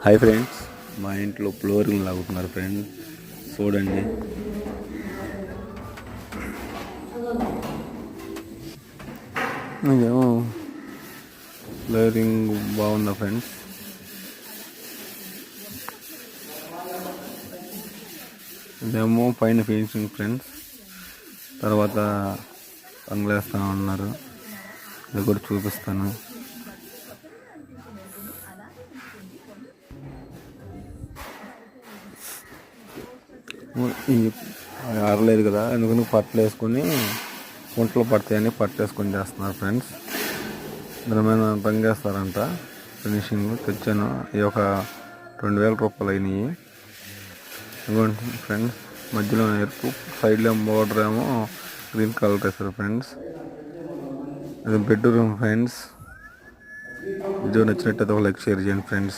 Hi friends, మా ఇంట్లో flooring లాగుతున్నారు friends. చూడండి, ఇదేమో ఫ్లోరింగ్ బాగుందా ఫ్రెండ్స్. ఇదేమో పైన ఫినిషింగ్ ఫ్రెండ్స్. తర్వాత రంగులేస్తా ఉన్నారు, అది కూడా చూపిస్తాను. ఆరలేదు కదా, అందుకని పట్టలు వేసుకొని ఒంట్లో పడతాయని పట్టు వేసుకొని చేస్తున్నారు ఫ్రెండ్స్. దాని మీద రంగేస్తారంట. ఫినిషింగ్ తెచ్చాను, ఇవి ఒక 2000 రూపాయలు అయినాయి. ఇదిగోండి ఫ్రెండ్స్, మధ్యలో ఎరుపు, సైడ్లో బోర్డర్ ఏమో గ్రీన్ కలర్ వేస్తారు ఫ్రెండ్స్. అది బెడ్రూమ్ ఫ్రెండ్స్. వీడియో నచ్చినట్టయితే ఒక లైక్ షేర్ చేయండి ఫ్రెండ్స్.